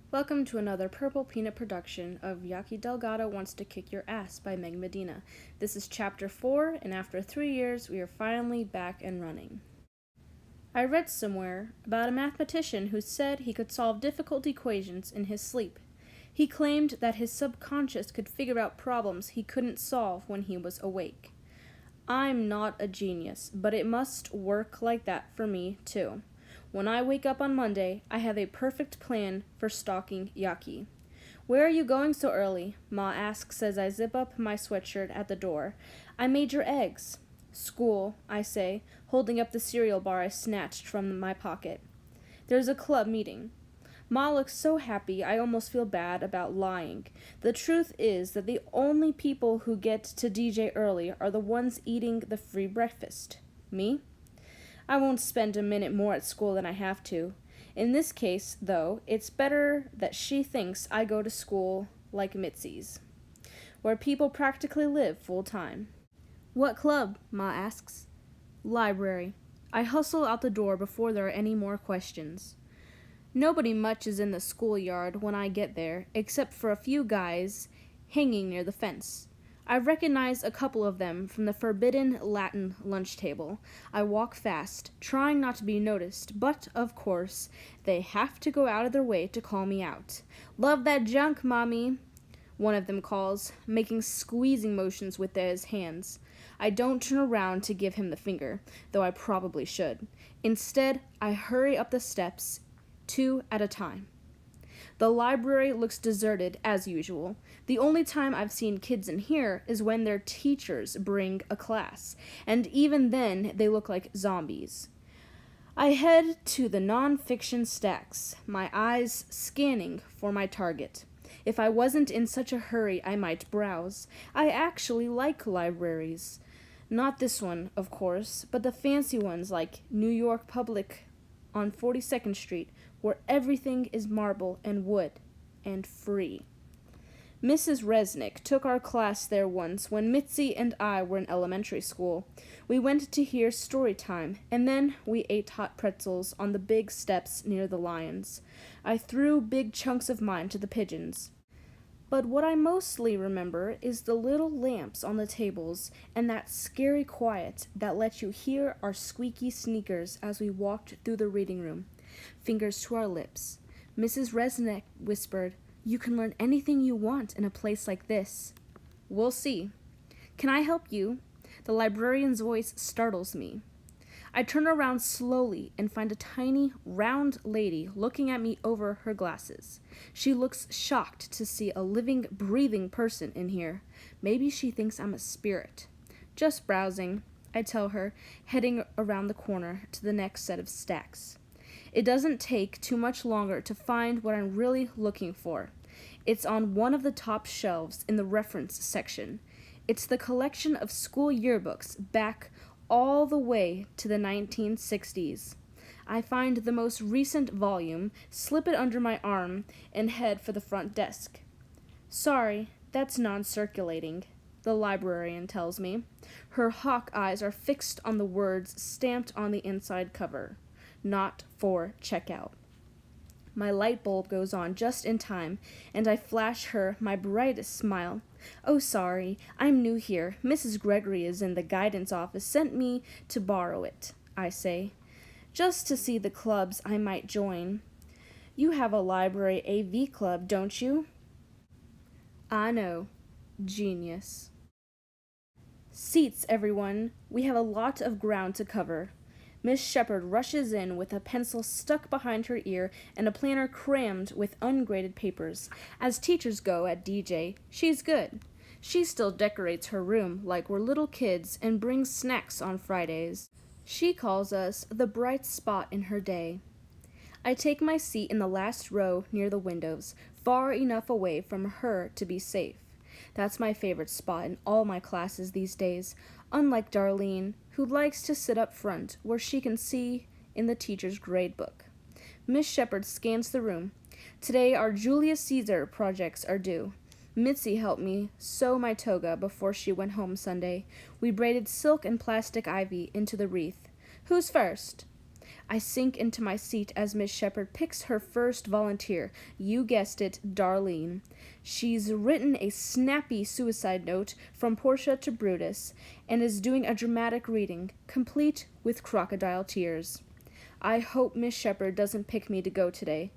Welcome to another Purple Peanut production of Yaqui Delgado Wants to Kick Your Ass by Meg Medina. This is chapter 4, and after 3 years, we are finally back and running. I read somewhere about a mathematician who said he could solve difficult equations in his sleep. He claimed that his subconscious could figure out problems he couldn't solve when he was awake. I'm not a genius, but it must work like that for me, too. When I wake up on Monday, I have a perfect plan for stalking Yaqui. "Where are you going so early?" Ma asks as I zip up my sweatshirt at the door. "I made your eggs." "School," I say, holding up the cereal bar I snatched from my pocket. "There's a club meeting." Ma looks so happy I almost feel bad about lying. The truth is that the only people who get to DJ early are the ones eating the free breakfast. Me? I won't spend a minute more at school than I have to. In this case, though, it's better that she thinks I go to school like Mitzi's, where people practically live full-time. "What club?" Ma asks. "Library." I hustle out the door before there are any more questions. Nobody much is in the schoolyard when I get there, except for a few guys hanging near the fence. I recognize a couple of them from the forbidden Latin lunch table. I walk fast, trying not to be noticed, but, of course, they have to go out of their way to call me out. "Love that junk, Mommy," one of them calls, making squeezing motions with his hands. I don't turn around to give him the finger, though I probably should. Instead, I hurry up the steps, 2 at a time. The library looks deserted, as usual. The only time I've seen kids in here is when their teachers bring a class, and even then they look like zombies. I head to the non-fiction stacks, my eyes scanning for my target. If I wasn't in such a hurry, I might browse. I actually like libraries. Not this one, of course, but the fancy ones like New York Public on 42nd Street, where everything is marble and wood and free. Mrs. Resnick took our class there once when Mitzi and I were in elementary school. We went to hear story time, and then we ate hot pretzels on the big steps near the lions. I threw big chunks of mine to the pigeons. But what I mostly remember is the little lamps on the tables and that scary quiet that let you hear our squeaky sneakers as we walked through the reading room. Fingers to our lips. Mrs. Resnick whispered, "You can learn anything you want in a place like this." "We'll see." "Can I help you?" The librarian's voice startles me. I turn around slowly and find a tiny, round lady looking at me over her glasses. She looks shocked to see a living, breathing person in here. Maybe she thinks I'm a spirit. "Just browsing," I tell her, heading around the corner to the next set of stacks. It doesn't take too much longer to find what I'm really looking for. It's on one of the top shelves in the reference section. It's the collection of school yearbooks back all the way to the 1960s. I find the most recent volume, slip it under my arm, and head for the front desk. "Sorry, that's non-circulating," the librarian tells me. Her hawk eyes are fixed on the words stamped on the inside cover. "Not for checkout." My light bulb goes on just in time, and I flash her my brightest smile. "Oh, sorry, I'm new here. Mrs. Gregory is in the guidance office, sent me to borrow it," I say. "Just to see the clubs I might join." "You have a library AV club, don't you?" I know. Genius. "Seats, everyone. We have a lot of ground to cover." Miss Shepherd rushes in with a pencil stuck behind her ear and a planner crammed with ungraded papers. As teachers go at DJ, she's good. She still decorates her room like we're little kids and brings snacks on Fridays. She calls us the bright spot in her day. I take my seat in the last row near the windows, far enough away from her to be safe. That's my favorite spot in all my classes these days, unlike Darlene, who likes to sit up front where she can see in the teacher's grade book. Miss Shepherd scans the room. Today our Julius Caesar projects are due. Mitzi helped me sew my toga before she went home Sunday. We braided silk and plastic ivy into the wreath. "Who's first?" I sink into my seat as Miss Shepherd picks her first volunteer. You guessed it, Darlene. She's written a snappy suicide note from Portia to Brutus and is doing a dramatic reading, complete with crocodile tears. I hope Miss Shepherd doesn't pick me to go today.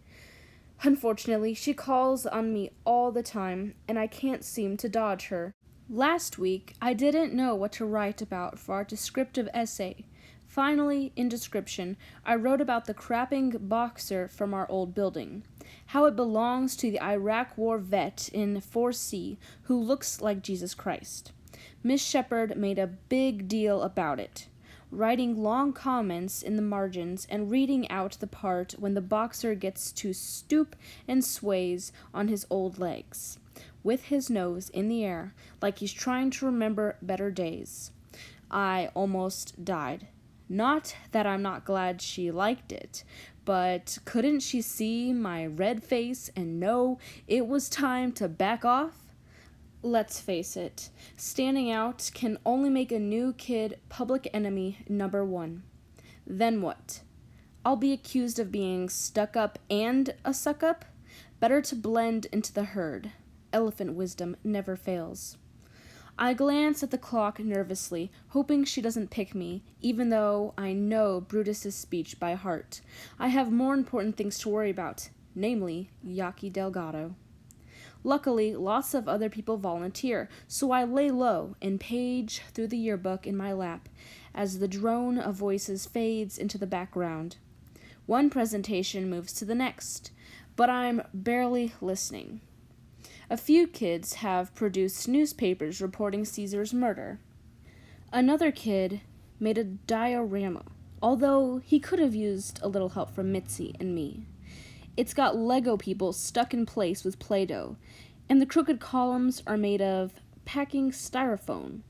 Unfortunately, she calls on me all the time, and I can't seem to dodge her. Last week, I didn't know what to write about for our descriptive essay. Finally, in description, I wrote about the crapping boxer from our old building, how it belongs to the Iraq War vet in 4C who looks like Jesus Christ. Miss Shepherd made a big deal about it, writing long comments in the margins and reading out the part when the boxer gets to stoop and sways on his old legs, with his nose in the air, like he's trying to remember better days. I almost died. Not that I'm not glad she liked it, but couldn't she see my red face and know it was time to back off? Let's face it, standing out can only make a new kid public enemy number 1. Then what? I'll be accused of being stuck up and a suck-up? Better to blend into the herd. Elephant wisdom never fails. I glance at the clock nervously, hoping she doesn't pick me, even though I know Brutus's speech by heart. I have more important things to worry about, namely Yaqui Delgado. Luckily, lots of other people volunteer, so I lay low and page through the yearbook in my lap as the drone of voices fades into the background. One presentation moves to the next, but I'm barely listening. A few kids have produced newspapers reporting Caesar's murder. Another kid made a diorama, although he could have used a little help from Mitzi and me. It's got Lego people stuck in place with Play-Doh, and the crooked columns are made of packing styrofoam.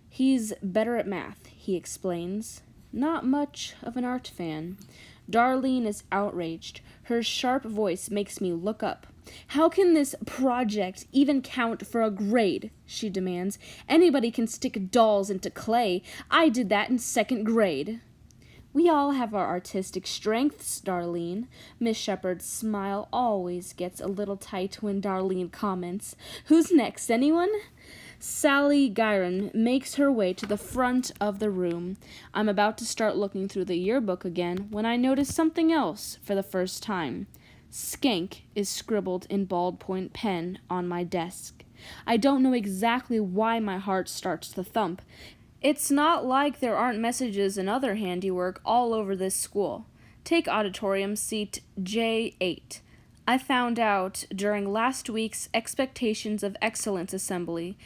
He's better at math, he explains. Not much of an art fan. Darlene is outraged. Her sharp voice makes me look up. How can this project even count for a grade? She demands. Anybody can stick dolls into clay. I did that in 2nd grade. We all have our artistic strengths, Darlene. Miss Shepherd's smile always gets a little tight when Darlene comments. Who's next, anyone? Sally Gyron makes her way to the front of the room. I'm about to start looking through the yearbook again when I notice something else for the first time. Skank is scribbled in ballpoint pen on my desk. I don't know exactly why my heart starts to thump. It's not like there aren't messages and other handiwork all over this school. Take auditorium seat J8. I found out during last week's Expectations of Excellence assembly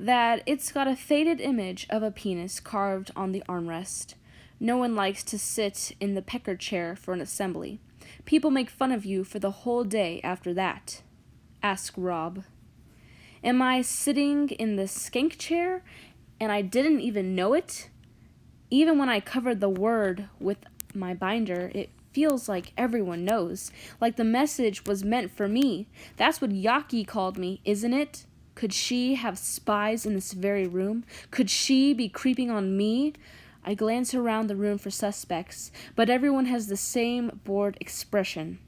that it's got a faded image of a penis carved on the armrest. No one likes to sit in the pecker chair for an assembly. People make fun of you for the whole day after that. Ask Rob. Am I sitting in the skank chair and I didn't even know it? Even when I covered the word with my binder, it feels like everyone knows, like the message was meant for me. That's what Yaqui called me, isn't it? Could she have spies in this very room? Could she be creeping on me? I glance around the room for suspects, but everyone has the same bored expression.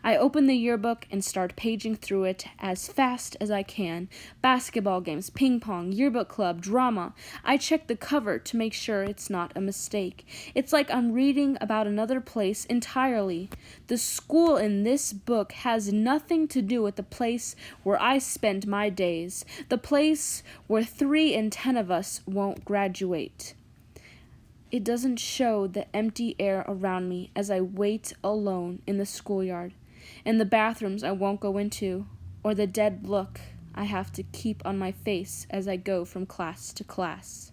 I open the yearbook and start paging through it as fast as I can. Basketball games, ping pong, yearbook club, drama. I check the cover to make sure it's not a mistake. It's like I'm reading about another place entirely. The school in this book has nothing to do with the place where I spend my days, the place where 3 in 10 of us won't graduate. It doesn't show the empty air around me as I wait alone in the schoolyard, and the bathrooms I won't go into, or the dead look I have to keep on my face as I go from class to class.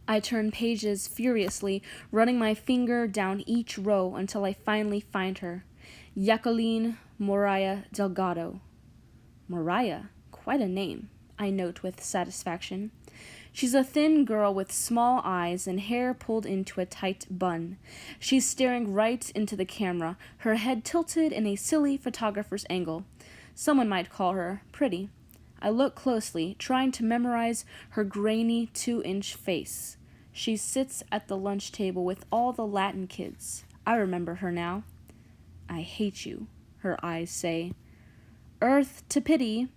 I turn pages furiously, running my finger down each row until I finally find her. Jacqueline Moriah Delgado. Moriah, quite a name, I note with satisfaction. She's a thin girl with small eyes and hair pulled into a tight bun. She's staring right into the camera, her head tilted in a silly photographer's angle. Someone might call her pretty. I look closely, trying to memorize her grainy 2-inch face. She sits at the lunch table with all the Latin kids. I remember her now. I hate you, her eyes say. Earth to pity.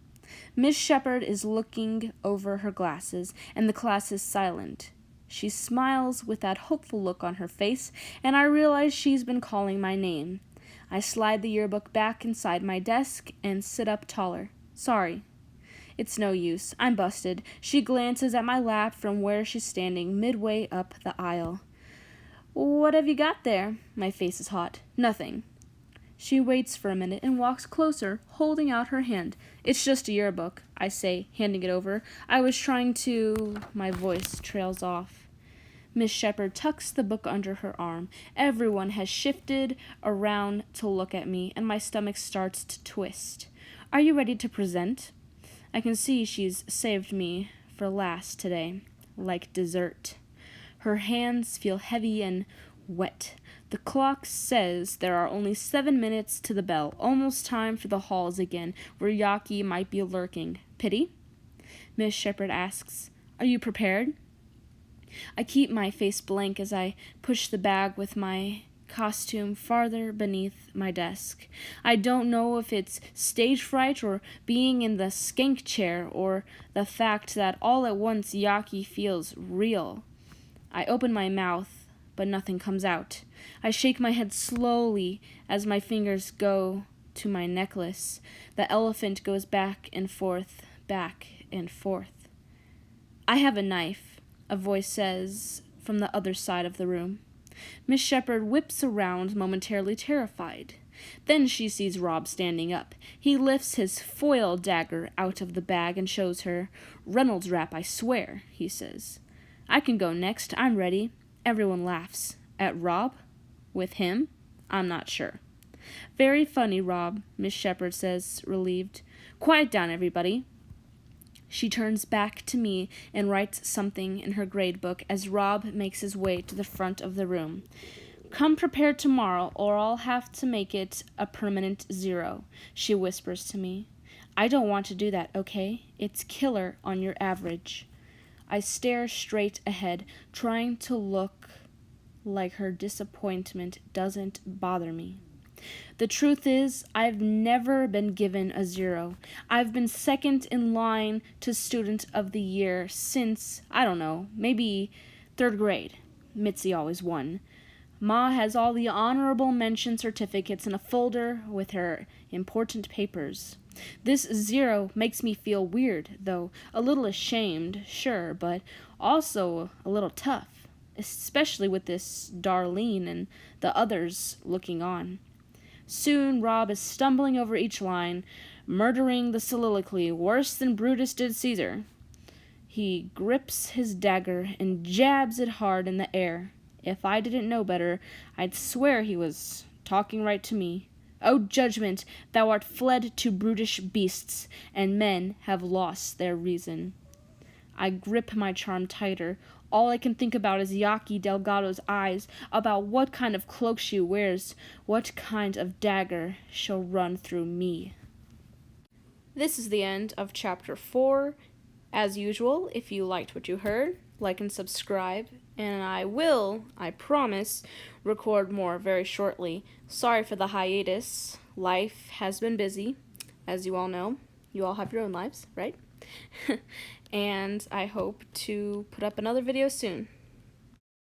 Miss Shepherd is looking over her glasses, and the class is silent. She smiles with that hopeful look on her face, and I realize she's been calling my name. I slide the yearbook back inside my desk and sit up taller. Sorry. It's no use. I'm busted. She glances at my lap from where she's standing midway up the aisle. What have you got there? My face is hot. Nothing. She waits for a minute and walks closer, holding out her hand. It's just a yearbook, I say, handing it over. I was trying to... My voice trails off. Miss Shepherd tucks the book under her arm. Everyone has shifted around to look at me, and my stomach starts to twist. Are you ready to present? I can see she's saved me for last today, like dessert. Her hands feel heavy and wet. The clock says there are only 7 minutes to the bell, almost time for the halls again, where Yaqui might be lurking. Pity? Miss Shepherd asks, Are you prepared? I keep my face blank as I push the bag with my costume farther beneath my desk. I don't know if it's stage fright or being in the skank chair or the fact that all at once Yaqui feels real. I open my mouth, but nothing comes out. I shake my head slowly as my fingers go to my necklace. The elephant goes back and forth, back and forth. I have a knife, a voice says from the other side of the room. Miss Shepherd whips around, momentarily terrified. Then she sees Rob standing up. He lifts his foil dagger out of the bag and shows her. Reynolds wrap, I swear, he says. I can go next. I'm ready. Everyone laughs. At Rob? With him? I'm not sure. Very funny, Rob, Miss Shepherd says, relieved. Quiet down, everybody. She turns back to me and writes something in her grade book as Rob makes his way to the front of the room. Come prepared tomorrow, or I'll have to make it a permanent 0, she whispers to me. I don't want to do that, okay? It's killer on your average. I stare straight ahead, trying to look like her disappointment doesn't bother me. The truth is, I've never been given a 0. I've been second in line to Student of the Year since, I don't know, maybe 3rd grade. Mitzi always won. Ma has all the honorable mention certificates in a folder with her important papers. This 0 makes me feel weird, though, a little ashamed, sure, but also a little tough, especially with this Darlene and the others looking on. Soon Rob is stumbling over each line, murdering the soliloquy worse than Brutus did Caesar. He grips his dagger and jabs it hard in the air. If I didn't know better, I'd swear he was talking right to me. O judgment, thou art fled to brutish beasts, and men have lost their reason. I grip my charm tighter. All I can think about is Yaqui Delgado's eyes, about what kind of cloak she wears, what kind of dagger she'll run through me. This is the end of Chapter 4. As usual, if you liked what you heard, like and subscribe, and I promise, record more very shortly. Sorry for the hiatus. Life has been busy, as you all know. You all have your own lives, right? And I hope to put up another video soon.